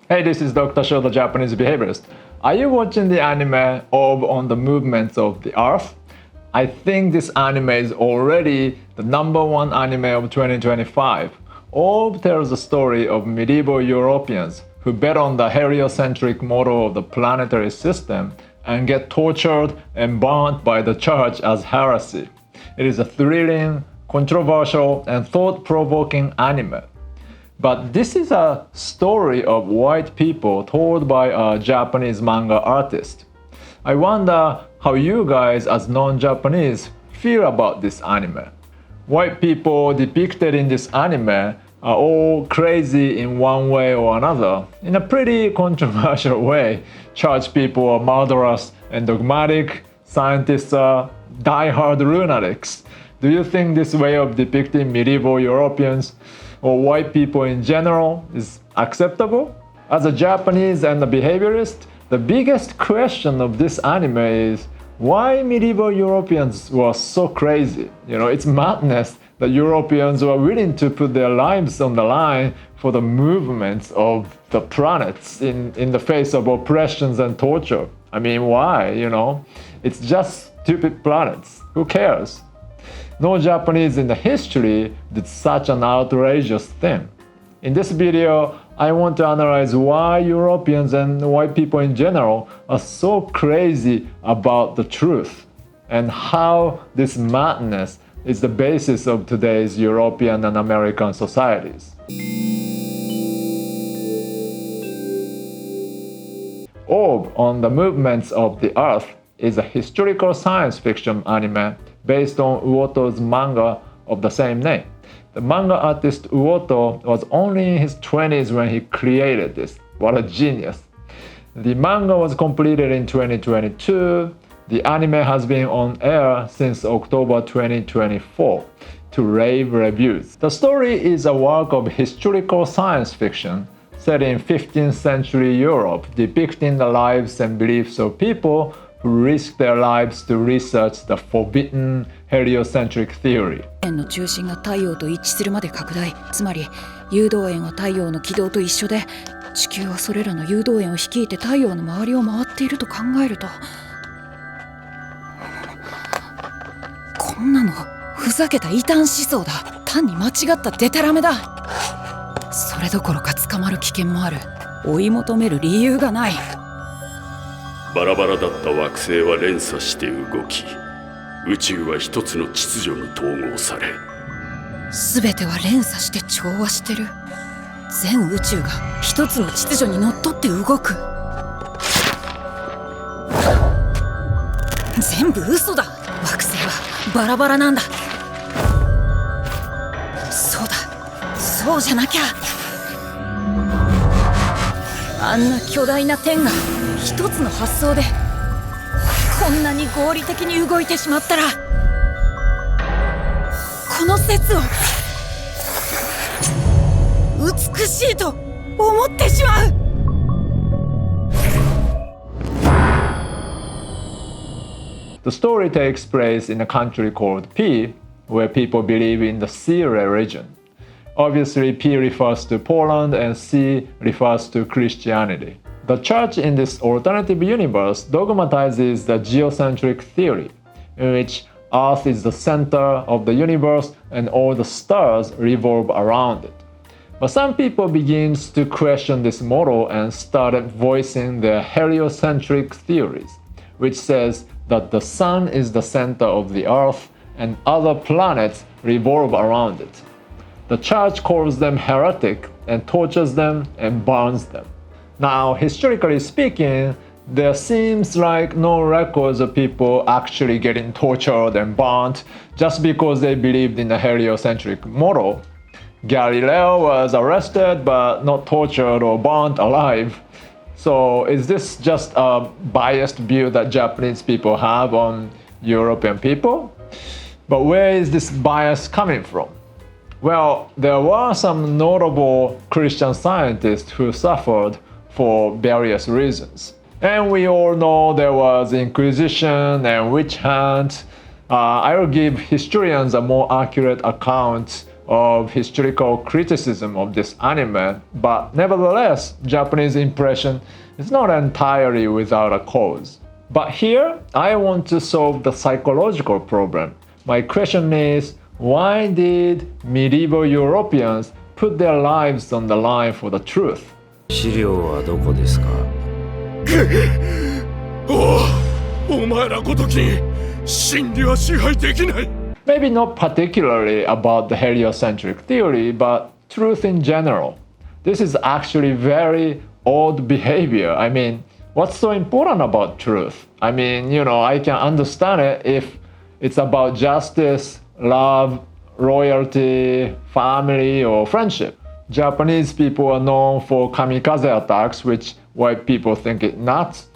Hey, this is Dr. Sho, the Japanese behaviorist. Are you watching the anime Orb on the Movements of the Earth? I think this anime is already the #1 anime of 2025. Orb tells the story of medieval Europeans who bet on the heliocentric model of the planetary system and get tortured and burnt by the church as heresy. It is a thrilling, controversial, and thought-provoking anime. But this is a story of white people told by a Japanese manga artist. I wonder how you guys as non-Japanese feel about this anime. White people depicted in this anime are all crazy in one way or another, in a pretty controversial way. Church people are murderous and dogmatic, scientists are die-hard lunatics. Do you think this way of depicting medieval Europeans or white people in general is acceptable? As a Japanese and a behaviorist, the biggest question of this anime is why medieval Europeans were so crazy. It's madness that Europeans were willing to put their lives on the line for the movements of the planets in the face of oppressions and torture. I mean, why? It's just stupid planets. Who cares? No Japanese in the history did such an outrageous thing. In this video, I want to analyze why Europeans and white people in general are so crazy about the truth, and how this madness is the basis of today's European and American societies. Orb on the Movements of the Earth is a historical science fiction anime based on Uoto's manga of the same name. The manga artist Uoto was only in his 20s when he created this. What a genius. The manga was completed in 2022. The anime has been on air since October 2024 to rave reviews. The story is a work of historical science fiction set in 15th century Europe, depicting the lives and beliefs of people who risk their lives to research the forbidden heliocentric theory. 円の中心が太陽と一致するまで拡大。つまり誘導円は太陽の軌道と一緒で、地球はそれらの誘導円を率いて太陽の周りを回っていると考えると、こんなのふざけた異端思想だ。単に間違ったデタラメだ。それどころか捕まる危険もある。追い求める理由がない。バラバラだった惑星は連鎖して動き、宇宙は一つの秩序に統合され、全ては連鎖して調和してる。全宇宙が一つの秩序にのっとって動く。全部嘘だ。惑星はバラバラなんだ。そうだ、そうじゃなきゃ。あんな巨大な天が一つの発想でこんなに合理的に動いてしまったら、この説を美しいと思ってしまう。The story takes place in a country called P, where people believe in the C religion. Obviously, P refers to Poland and C refers to Christianity. The church in this alternative universe dogmatizes the geocentric theory, in which Earth is the center of the universe and all the stars revolve around it. But some people begin to question this model and started voicing their heliocentric theories, which says that the sun is the center of the Earth and other planets revolve around it. The church calls them heretic and tortures them and burns them. Now, historically speaking, there seems like no records of people actually getting tortured and burnt just because they believed in the heliocentric model. Galileo was arrested but not tortured or burnt alive. So is this just a biased view that Japanese people have on European people? But where is this bias coming from? Well, there were some notable Christian scientists who suffered for various reasons. And we all know there was Inquisition and witch hunt. I will give historians a more accurate account of historical criticism of this anime, but nevertheless, Japanese impression is not entirely without a cause. But here, I want to solve the psychological problem. My question is, why did medieval Europeans put their lives on the line for the truth? 資料はどこですか？お前らごときに真理は支配できない。 Maybe not particularly about the heliocentric theory, but truth in general. This is actually very odd behavior. I mean, what's so important about truth? I mean, I can understand it if it's about justice, love, loyalty, family, or friendship. Japanese people are known for kamikaze attacks, which white people think it nuts.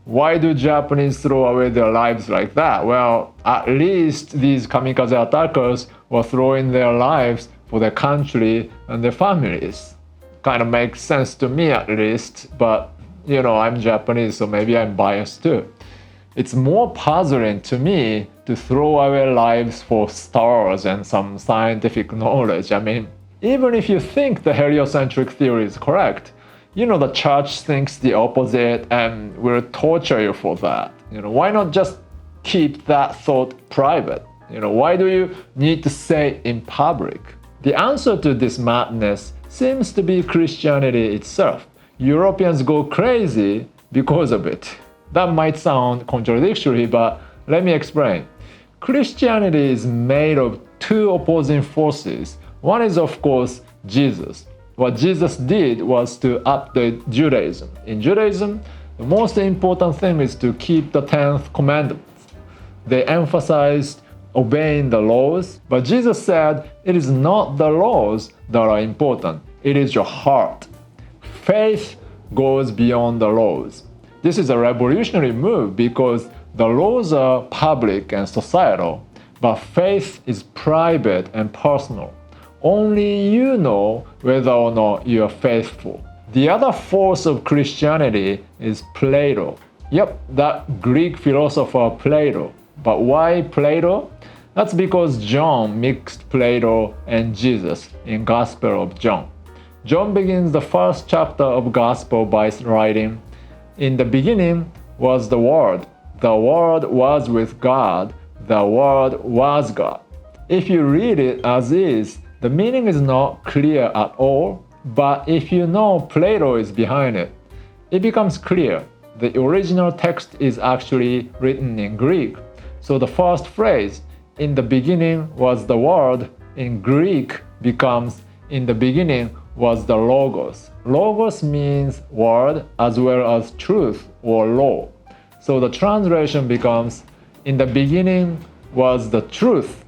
Why do Japanese throw away their lives like that? Well, at least these kamikaze attackers were throwing their lives for their country and their families. Kind of makes sense to me at least, but I'm Japanese, so maybe I'm biased too. It's more puzzling to me to throw away lives for stars and some scientific knowledge. I mean, even if you think the heliocentric theory is correct, the church thinks the opposite and will torture you for that. Why not just keep that thought private? Why do you need to say it in public? The answer to this madness seems to be Christianity itself. Europeans go crazy because of it. That might sound contradictory, but let me explain. Christianity is made of two opposing forces. One is, of course, Jesus. What Jesus did was to update Judaism. In Judaism, the most important thing is to keep the 10th commandments. They emphasized obeying the laws, but Jesus said it is not the laws that are important, it is your heart. Faith goes beyond the laws. This is a revolutionary move because the laws are public and societal, but faith is private and personal. Only you know whether or not you are faithful. The other force of Christianity is Plato. Yep, that Greek philosopher Plato. But why Plato? That's because John mixed Plato and Jesus in Gospel of John. John begins the first chapter of Gospel by writing, "In the beginning was the Word. The Word was with God. The Word was God." If you read it as is, the meaning is not clear at all, but if you know Plato is behind it, it becomes clear. The original text is actually written in Greek. So the first phrase, "In the beginning was the Word," in Greek becomes, "In the beginning was the Logos." Logos means word as well as truth or law. So the translation becomes, "In the beginning was the truth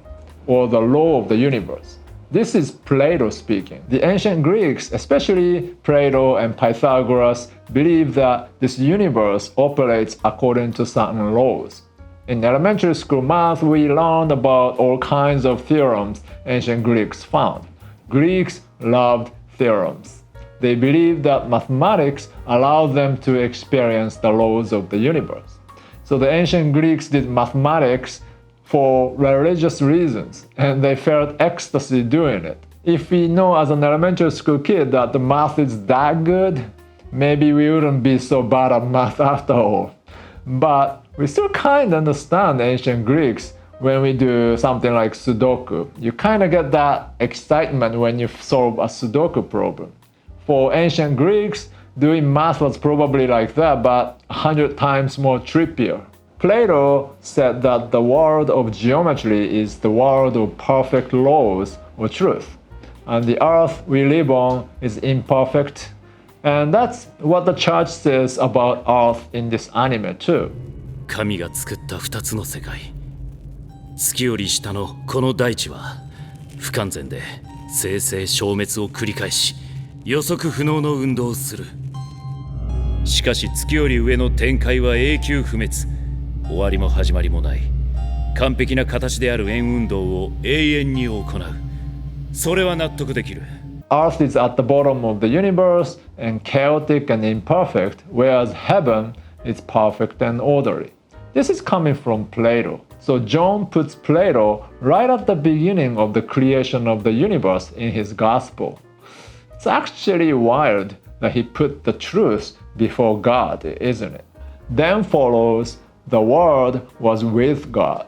or the law of the universe." This is Plato speaking. The ancient Greeks, especially Plato and Pythagoras, believed that this universe operates according to certain laws. In elementary school math, we learned about all kinds of theorems ancient Greeks found. Greeks loved theorems. They believed that mathematics allowed them to experience the laws of the universe. So the ancient Greeks did mathematics for religious reasons, and they felt ecstasy doing it. If we know as an elementary school kid that the math is that good, maybe we wouldn't be so bad at math after all. But we still kind of understand ancient Greeks when we do something like Sudoku. You kind of get that excitement when you solve a Sudoku problem. For ancient Greeks, doing math was probably like that, but 100 times more trippier. Plato said that the world of geometry is the world of perfect laws or truth, and the earth we live on is imperfect, and that's what the church says about earth in this anime too. 神が作った2つの世界、月より下のこの大地は不完全で生成消滅を繰り返し予測不能の運動をする。しかし月より上の展開は永久不滅、終わりも始まりもない完璧な形である円運動を永遠に行う。それは納得できる。Earth is at the bottom of the universe and chaotic and imperfect, whereas heaven is perfect and orderly. This is coming from Plato. So John puts Plato right at the beginning of the creation of the universe in his gospel. It's actually wild that he put the truth before God, isn't it? Then follows, the Word was with God.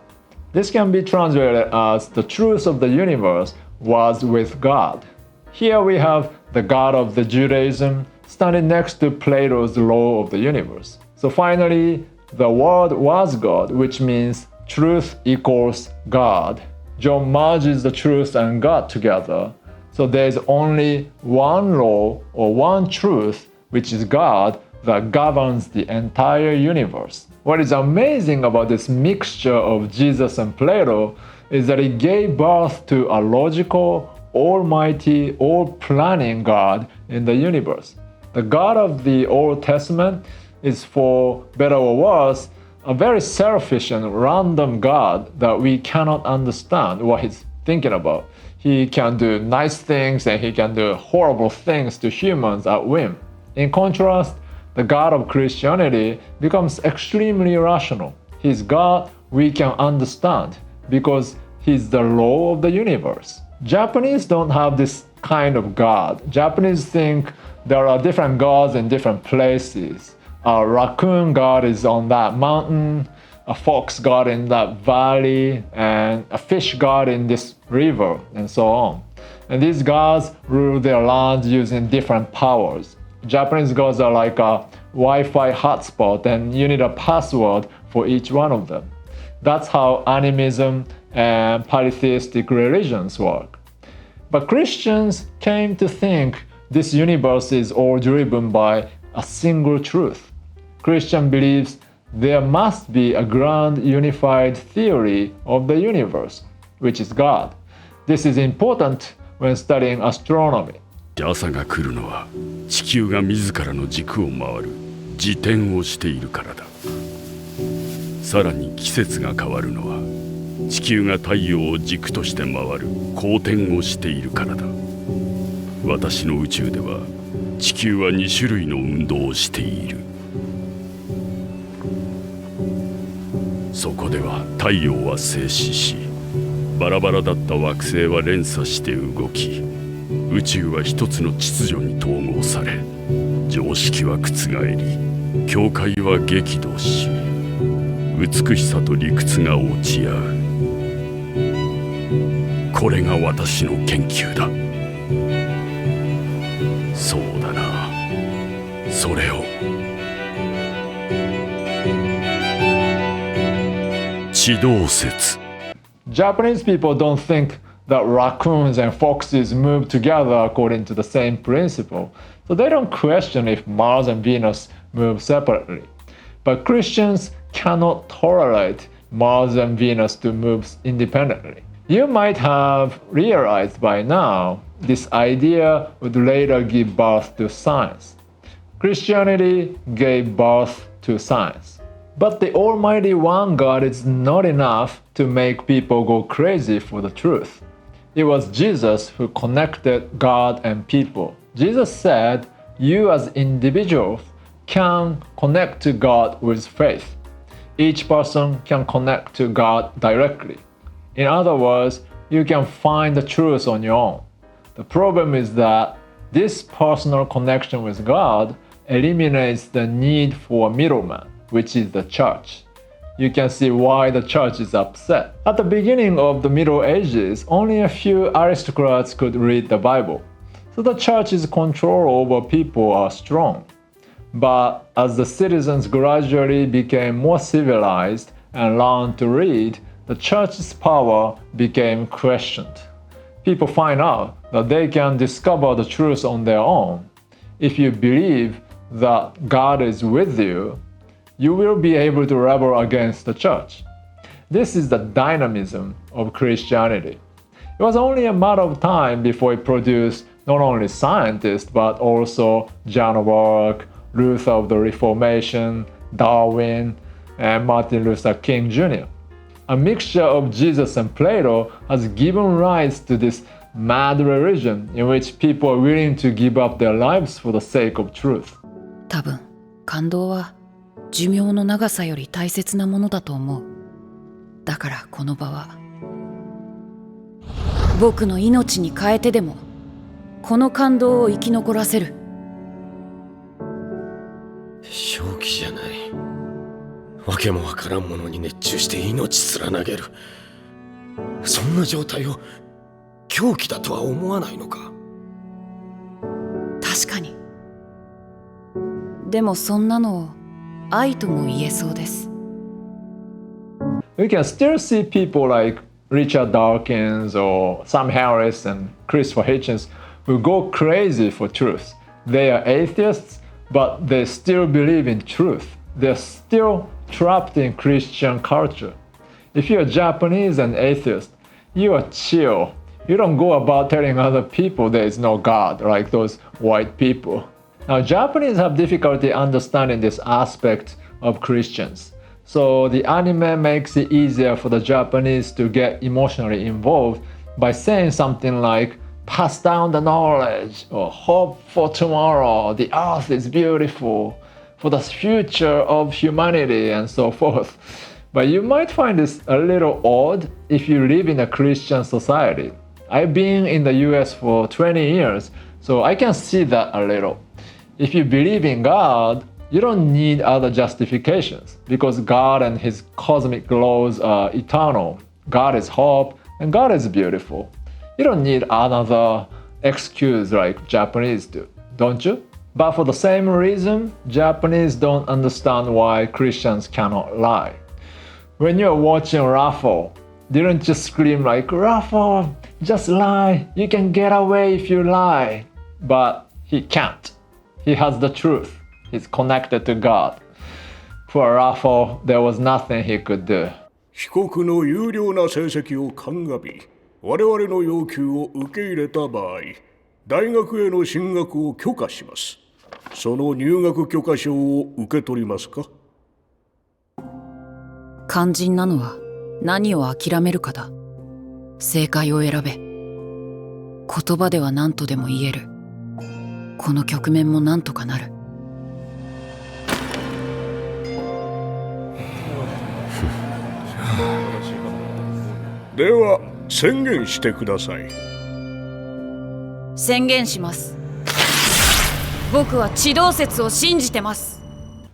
This can be translated as the truth of the universe was with God. Here we have the God of the Judaism standing next to Plato's law of the universe. So finally, the Word was God, which means truth equals God. John merges the truth and God together. So there's only one law or one truth, which is God, that governs the entire universe. What is amazing about this mixture of Jesus and Plato is that it gave birth to a logical, almighty, all-planning God in the universe. The God of the Old Testament is, for better or worse, a very selfish and random God that we cannot understand what he's thinking about. He can do nice things and he can do horrible things to humans at whim. In contrast, the God of Christianity becomes extremely rational. He's God we can understand because he's the law of the universe. Japanese don't have this kind of God. Japanese think there are different gods in different places. A raccoon god is on that mountain, a fox god in that valley, and a fish god in this river, and so on. And these gods rule their lands using different powers. Japanese gods are like a Wi-Fi hotspot, and you need a password for each one of them. That's how animism and polytheistic religions work. But Christians came to think this universe is all driven by a single truth. Christian believes there must be a grand unified theory of the universe, which is God. This is important when studying astronomy. 朝が来るのは地球が自らの軸を回る自転をしているからだ。さらに季節が変わるのは地球が太陽を軸として回る公転をしているからだ。私の宇宙では地球は2種類の運動をしている。そこでは太陽は静止し、バラバラだった惑星は連鎖して動き、宇宙は一つの秩序に統合され、常識は覆り、境界は激動し、美しさと理屈が落ち合う。これが私の研究だ。そうだな、それを。地動説。Japanese people don't think that raccoons and foxes move together according to the same principle, so they don't question if Mars and Venus move separately. But Christians cannot tolerate Mars and Venus to move independently. You might have realized by now this idea would later give birth to science. Christianity gave birth to science. But the Almighty One God is not enough to make people go crazy for the truth. It was Jesus who connected God and people. Jesus said, you as individuals can connect to God with faith. Each person can connect to God directly. In other words, you can find the truth on your own. The problem is that this personal connection with God eliminates the need for a middleman, which is the church. You can see why the church is upset. At the beginning of the Middle Ages, only a few aristocrats could read the Bible. So the church's control over people are strong. But as the citizens gradually became more civilized and learned to read, the church's power became questioned. People find out that they can discover the truth on their own. If you believe that God is with you, you will be able to rebel against the church. This is the dynamism of Christianity. It was only a matter of time before it produced not only scientists but also John of Arc, Luther of the Reformation, Darwin, and Martin Luther King Jr. A mixture of Jesus and Plato has given rise to this mad religion in which people are willing to give up their lives for the sake of truth. 多分感動は寿命の長さより大切なものだと思う。だからこの場は僕の命に変えてでもこの感動を生き残らせる。正気じゃない。わけもわからんものに熱中して命すら投げる。そんな状態を狂気だとは思わないのか。確かに。でもそんなのを愛とも言えそうです。We can still see people like Richard Dawkins or Sam Harris and Christopher Hitchens who go crazy for truth. They are atheists, but they still believe in truth. They're still trapped in Christian culture. If you're Japanese and atheist, you are chill. You don't go about telling other people there is no God, like those white people. Now, Japanese have difficulty understanding this aspect of Christians. So the anime makes it easier for the Japanese to get emotionally involved by saying something like, pass down the knowledge, or hope for tomorrow, the earth is beautiful, for the future of humanity, and so forth. But you might find this a little odd if you live in a Christian society. I've been in the US for 20 years, so I can see that a little. If you believe in God, you don't need other justifications because God and His cosmic laws are eternal. God is hope and God is beautiful. You don't need another excuse like Japanese do, don't you? But for the same reason, Japanese don't understand why Christians cannot lie. When you're watching Rafal, didn't you scream like, Rafal, just lie, you can get away if you lie. But he can't. He has the truth. He's connected to God. For Rafal, there was nothing he could do. 被告の優良な成績を鑑み、我々の要求を受け入れた場合、大学への進学を許可します。その入学許可証を受け取りますか？肝心なのは何を諦めるかだ。正解を選べ。言葉では何とでも言える。この局面も何とかなる。では宣言してください。宣言します。僕は地動説を信じてます。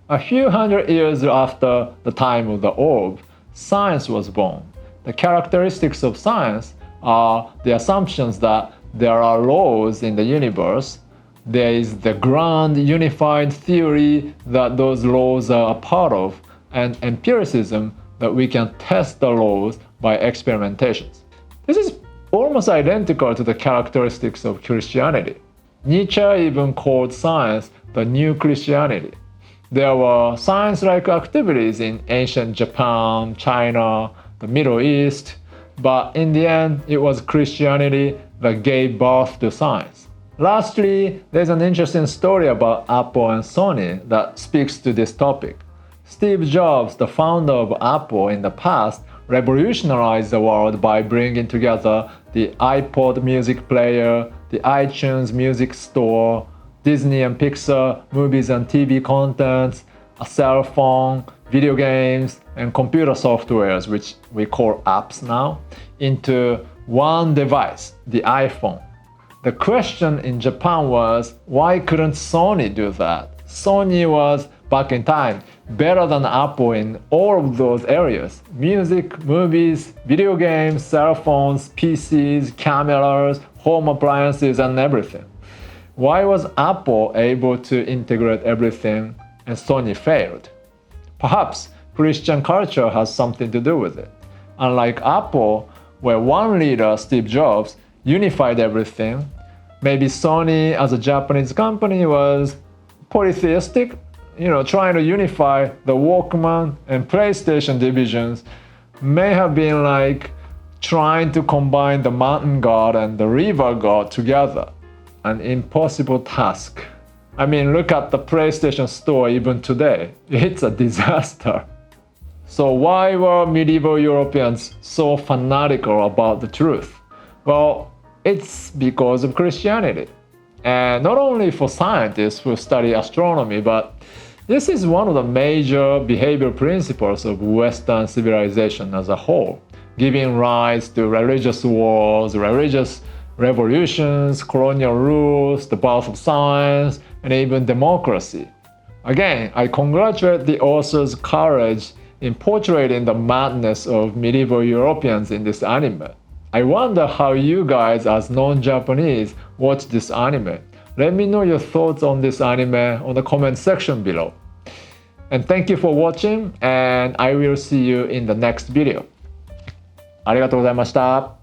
A few hundred years after the time of the orb, science was born. The characteristics of science are the assumptions that there are laws in the universe. There is the grand unified theory that those laws are a part of, and empiricism that we can test the laws by experimentations. This is almost identical to the characteristics of Christianity. Nietzsche even called science the new Christianity. There were science-like activities in ancient Japan, China, the Middle East, but in the end, it was Christianity that gave birth to science. Lastly, there's an interesting story about Apple and Sony that speaks to this topic. Steve Jobs, the founder of Apple in the past, revolutionized the world by bringing together the iPod music player, the iTunes music store, Disney and Pixar movies and TV contents, a cell phone, video games, and computer softwares, which we call apps now, into one device, the iPhone. The question in Japan was, why couldn't Sony do that? Sony was, back in time, better than Apple in all of those areas. Music, movies, video games, cell phones, PCs, cameras, home appliances, and everything. Why was Apple able to integrate everything and Sony failed? Perhaps Christian culture has something to do with it. Unlike Apple, where one leader, Steve Jobs, unified everything, maybe Sony as a Japanese company was polytheistic, trying to unify the Walkman and PlayStation divisions may have been like trying to combine the mountain god and the river god together. An impossible task. I mean, look at the PlayStation store even today. It's a disaster. So why were medieval Europeans so fanatical about the truth? Well, it's because of Christianity. And not only for scientists who study astronomy, but This is one of the major behavioral principles of Western civilization as a whole, giving rise to religious wars, religious revolutions, colonial rules, the birth of science, and even democracy. Again, I congratulate the author's courage in portraying the madness of medieval Europeans in this anime. I wonder how you guys as non-Japanese watch this anime. Let me know your thoughts on this anime on the comment section below. And thank you for watching, and I will see you in the next video. ありがとうございました。